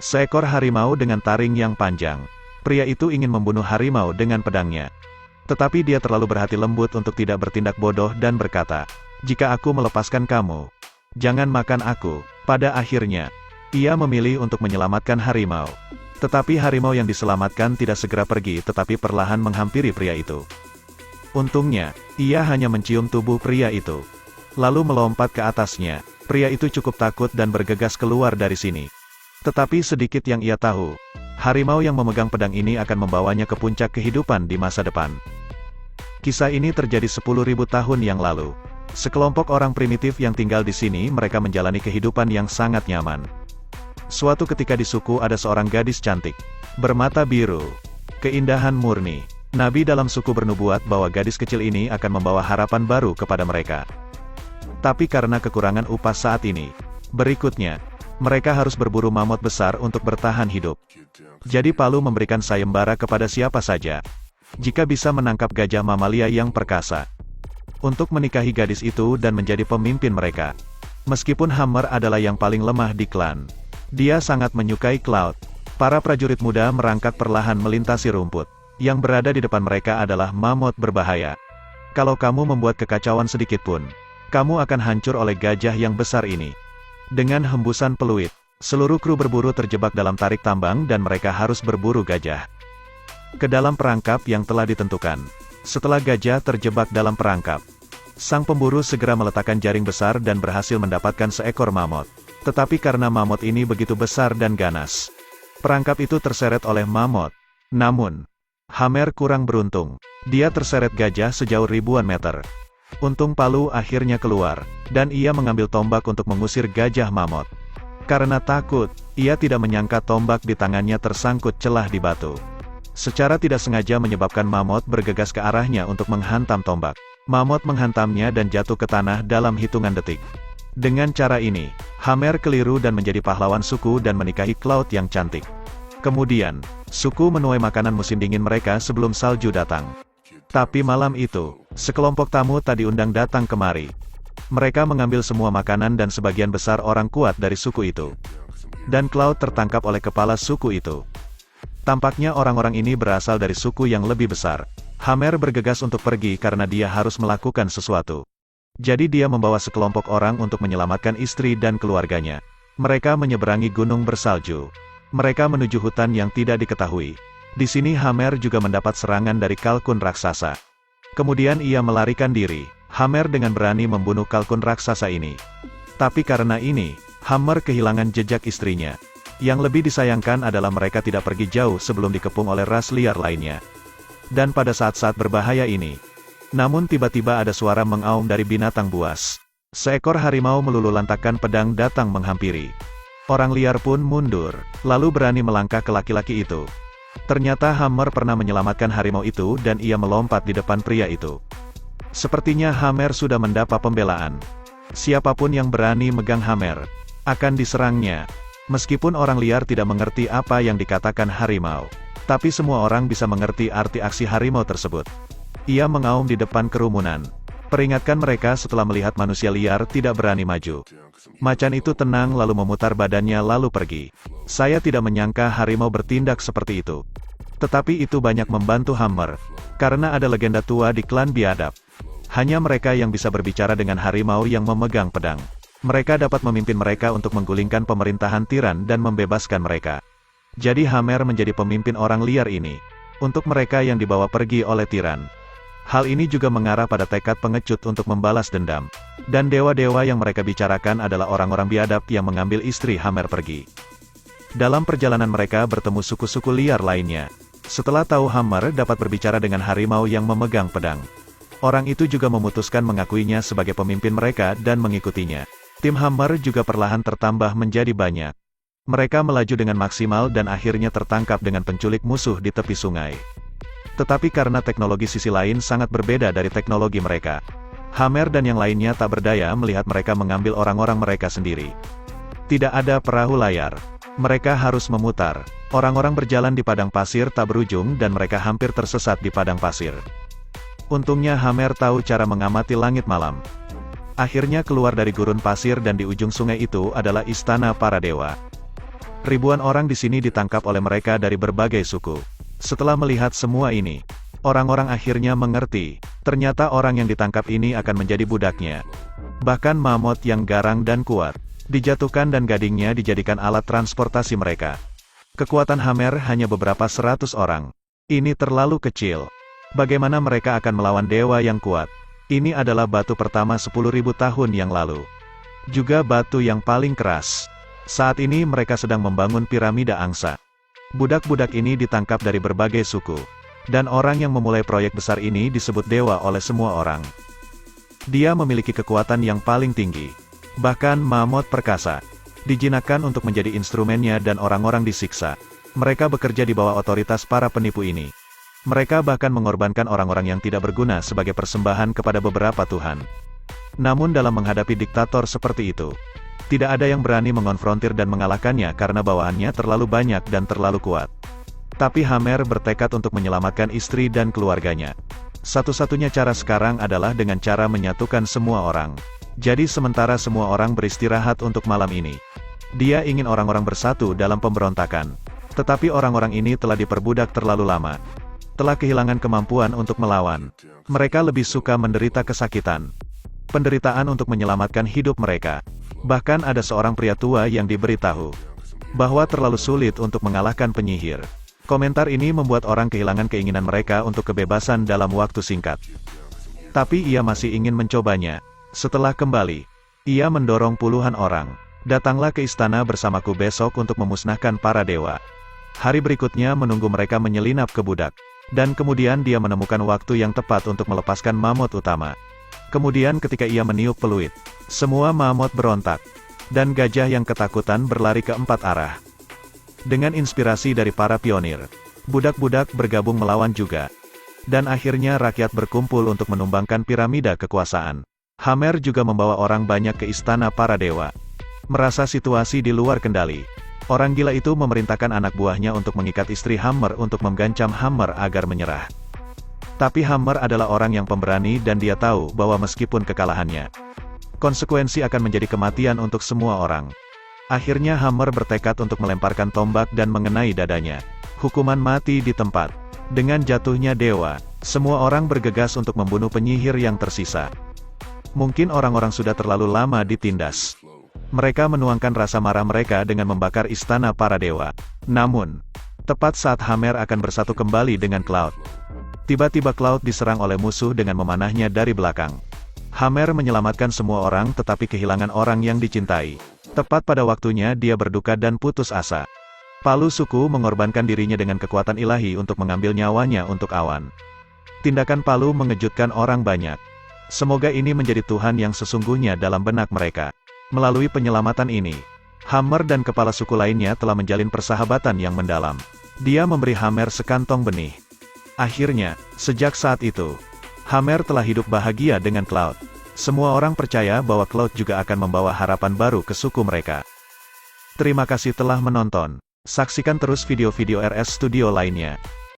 Seekor harimau dengan taring yang panjang. Pria itu ingin membunuh harimau dengan pedangnya. Tetapi dia terlalu berhati lembut untuk tidak bertindak bodoh dan berkata, "Jika aku melepaskan kamu, jangan makan aku." Pada akhirnya, ia memilih untuk menyelamatkan harimau. Tetapi harimau yang diselamatkan tidak segera pergi tetapi perlahan menghampiri pria itu. Untungnya, ia hanya mencium tubuh pria itu. Lalu melompat ke atasnya. Pria itu cukup takut dan bergegas keluar dari sini. Tetapi sedikit yang ia tahu, harimau yang memegang pedang ini akan membawanya ke puncak kehidupan di masa depan. Kisah ini terjadi 10.000 tahun yang lalu. Sekelompok orang primitif yang tinggal di sini mereka menjalani kehidupan yang sangat nyaman. Suatu ketika di suku ada seorang gadis cantik, bermata biru, keindahan murni. Nabi dalam suku bernubuat bahwa gadis kecil ini akan membawa harapan baru kepada mereka. Tapi karena kekurangan upah saat ini, berikutnya, mereka harus berburu mamut besar untuk bertahan hidup. Jadi Palu memberikan sayembara kepada siapa saja, jika bisa menangkap gajah mamalia yang perkasa, untuk menikahi gadis itu dan menjadi pemimpin mereka. Meskipun Hammer adalah yang paling lemah di klan, dia sangat menyukai Cloud. Para prajurit muda merangkak perlahan melintasi rumput. Yang berada di depan mereka adalah mamut berbahaya. Kalau kamu membuat kekacauan sedikit pun, kamu akan hancur oleh gajah yang besar ini. Dengan hembusan peluit, seluruh kru berburu terjebak dalam tarik tambang dan mereka harus berburu gajah ke dalam perangkap yang telah ditentukan. Setelah gajah terjebak dalam perangkap, sang pemburu segera meletakkan jaring besar dan berhasil mendapatkan seekor mamut. Tetapi karena mamut ini begitu besar dan ganas, perangkap itu terseret oleh mamut. Namun, Hammer kurang beruntung. Dia terseret gajah sejauh ribuan meter. Untung Palu akhirnya keluar, dan ia mengambil tombak untuk mengusir gajah mamut. Karena takut, ia tidak menyangka tombak di tangannya tersangkut celah di batu. Secara tidak sengaja menyebabkan mamut bergegas ke arahnya untuk menghantam tombak. Mamut menghantamnya dan jatuh ke tanah dalam hitungan detik. Dengan cara ini, Hammer keliru dan menjadi pahlawan suku dan menikahi Cloud yang cantik. Kemudian, suku menuai makanan musim dingin mereka sebelum salju datang. Tapi malam itu, sekelompok tamu tak diundang datang kemari. Mereka mengambil semua makanan dan sebagian besar orang kuat dari suku itu. Dan Cloud tertangkap oleh kepala suku itu. Tampaknya orang-orang ini berasal dari suku yang lebih besar. Hammer bergegas untuk pergi karena dia harus melakukan sesuatu. Jadi dia membawa sekelompok orang untuk menyelamatkan istri dan keluarganya. Mereka menyeberangi gunung bersalju. Mereka menuju hutan yang tidak diketahui. Di sini Hammer juga mendapat serangan dari kalkun raksasa. Kemudian ia melarikan diri. Hammer dengan berani membunuh kalkun raksasa ini. Tapi karena ini, Hammer kehilangan jejak istrinya. Yang lebih disayangkan adalah mereka tidak pergi jauh sebelum dikepung oleh ras liar lainnya. Dan pada saat-saat berbahaya ini, namun tiba-tiba ada suara mengaum dari binatang buas. Seekor harimau melululantakkan pedang datang menghampiri. Orang liar pun mundur, lalu berani melangkah ke laki-laki itu. Ternyata Hammer pernah menyelamatkan harimau itu dan ia melompat di depan pria itu. Sepertinya Hammer sudah mendapat pembelaan. Siapapun yang berani megang Hammer, akan diserangnya. Meskipun orang liar tidak mengerti apa yang dikatakan harimau, tapi semua orang bisa mengerti arti aksi harimau tersebut. Ia mengaum di depan kerumunan. Peringatkan mereka setelah melihat manusia liar tidak berani maju. Macan itu tenang lalu memutar badannya lalu pergi. Saya tidak menyangka harimau bertindak seperti itu. Tetapi itu banyak membantu Hammer, karena ada legenda tua di klan biadab. Hanya mereka yang bisa berbicara dengan harimau yang memegang pedang. Mereka dapat memimpin mereka untuk menggulingkan pemerintahan tiran dan membebaskan mereka. Jadi Hammer menjadi pemimpin orang liar ini, untuk mereka yang dibawa pergi oleh tiran. Hal ini juga mengarah pada tekad pengecut untuk membalas dendam. Dan dewa-dewa yang mereka bicarakan adalah orang-orang biadab yang mengambil istri Hammer pergi. Dalam perjalanan mereka bertemu suku-suku liar lainnya. Setelah tahu Hammer dapat berbicara dengan harimau yang memegang pedang, orang itu juga memutuskan mengakuinya sebagai pemimpin mereka dan mengikutinya. Tim Hammer juga perlahan tertambah menjadi banyak. Mereka melaju dengan maksimal dan akhirnya tertangkap dengan penculik musuh di tepi sungai. Tetapi karena teknologi sisi lain sangat berbeda dari teknologi mereka, Hammer dan yang lainnya tak berdaya melihat mereka mengambil orang-orang mereka sendiri. Tidak ada perahu layar. Mereka harus memutar. Orang-orang berjalan di padang pasir tak berujung dan mereka hampir tersesat di padang pasir. Untungnya Hammer tahu cara mengamati langit malam. Akhirnya keluar dari gurun pasir dan di ujung sungai itu adalah istana para dewa. Ribuan orang di sini ditangkap oleh mereka dari berbagai suku. Setelah melihat semua ini, orang-orang akhirnya mengerti, ternyata orang yang ditangkap ini akan menjadi budaknya. Bahkan mammoth yang garang dan kuat, dijatuhkan dan gadingnya dijadikan alat transportasi mereka. Kekuatan Hammer hanya beberapa 100 orang. Ini terlalu kecil. Bagaimana mereka akan melawan dewa yang kuat? Ini adalah batu pertama 10.000 tahun yang lalu. Juga batu yang paling keras. Saat ini mereka sedang membangun piramida angsa. Budak-budak ini ditangkap dari berbagai suku. Dan orang yang memulai proyek besar ini disebut dewa oleh semua orang. Dia memiliki kekuatan yang paling tinggi. Bahkan mammoth perkasa dijinakkan untuk menjadi instrumennya dan orang-orang disiksa. Mereka bekerja di bawah otoritas para penipu ini. Mereka bahkan mengorbankan orang-orang yang tidak berguna sebagai persembahan kepada beberapa tuhan. Namun dalam menghadapi diktator seperti itu, tidak ada yang berani mengonfrontir dan mengalahkannya karena bawaannya terlalu banyak dan terlalu kuat. Tapi Hammer bertekad untuk menyelamatkan istri dan keluarganya. Satu-satunya cara sekarang adalah dengan cara menyatukan semua orang. Jadi sementara semua orang beristirahat untuk malam ini, dia ingin orang-orang bersatu dalam pemberontakan. Tetapi orang-orang ini telah diperbudak terlalu lama. Telah kehilangan kemampuan untuk melawan. Mereka lebih suka menderita kesakitan. Penderitaan untuk menyelamatkan hidup mereka. Bahkan ada seorang pria tua yang diberitahu bahwa terlalu sulit untuk mengalahkan penyihir. Komentar ini membuat orang kehilangan keinginan mereka untuk kebebasan dalam waktu singkat. Tapi ia masih ingin mencobanya. Setelah kembali, ia mendorong puluhan orang. Datanglah ke istana bersamaku besok untuk memusnahkan para dewa. Hari berikutnya menunggu mereka menyelinap ke budak. Dan kemudian dia menemukan waktu yang tepat untuk melepaskan mammoth utama. Kemudian ketika ia meniup peluit, semua mammoth berontak. Dan gajah yang ketakutan berlari ke 4 arah. Dengan inspirasi dari para pionir, budak-budak bergabung melawan juga. Dan akhirnya rakyat berkumpul untuk menumbangkan piramida kekuasaan. Hammer juga membawa orang banyak ke istana para dewa. Merasa situasi di luar kendali, orang gila itu memerintahkan anak buahnya untuk mengikat istri Hammer untuk menggancam Hammer agar menyerah. Tapi Hammer adalah orang yang pemberani dan dia tahu bahwa meskipun kekalahannya, konsekuensi akan menjadi kematian untuk semua orang. Akhirnya Hammer bertekad untuk melemparkan tombak dan mengenai dadanya. Hukuman mati di tempat. Dengan jatuhnya dewa, semua orang bergegas untuk membunuh penyihir yang tersisa. Mungkin orang-orang sudah terlalu lama ditindas. Mereka menuangkan rasa marah mereka dengan membakar istana para dewa. Namun, tepat saat Hammer akan bersatu kembali dengan Cloud, tiba-tiba Cloud diserang oleh musuh dengan memanahnya dari belakang. Hammer menyelamatkan semua orang tetapi kehilangan orang yang dicintai. Tepat pada waktunya dia berduka dan putus asa. Palu suku mengorbankan dirinya dengan kekuatan ilahi untuk mengambil nyawanya untuk awan. Tindakan Palu mengejutkan orang banyak. Semoga ini menjadi Tuhan yang sesungguhnya dalam benak mereka. Melalui penyelamatan ini, Hammer dan kepala suku lainnya telah menjalin persahabatan yang mendalam. Dia memberi Hammer sekantong benih. Akhirnya, sejak saat itu, Hammer telah hidup bahagia dengan Cloud. Semua orang percaya bahwa Cloud juga akan membawa harapan baru ke suku mereka. Terima kasih telah menonton. Saksikan terus video-video RS Studio lainnya.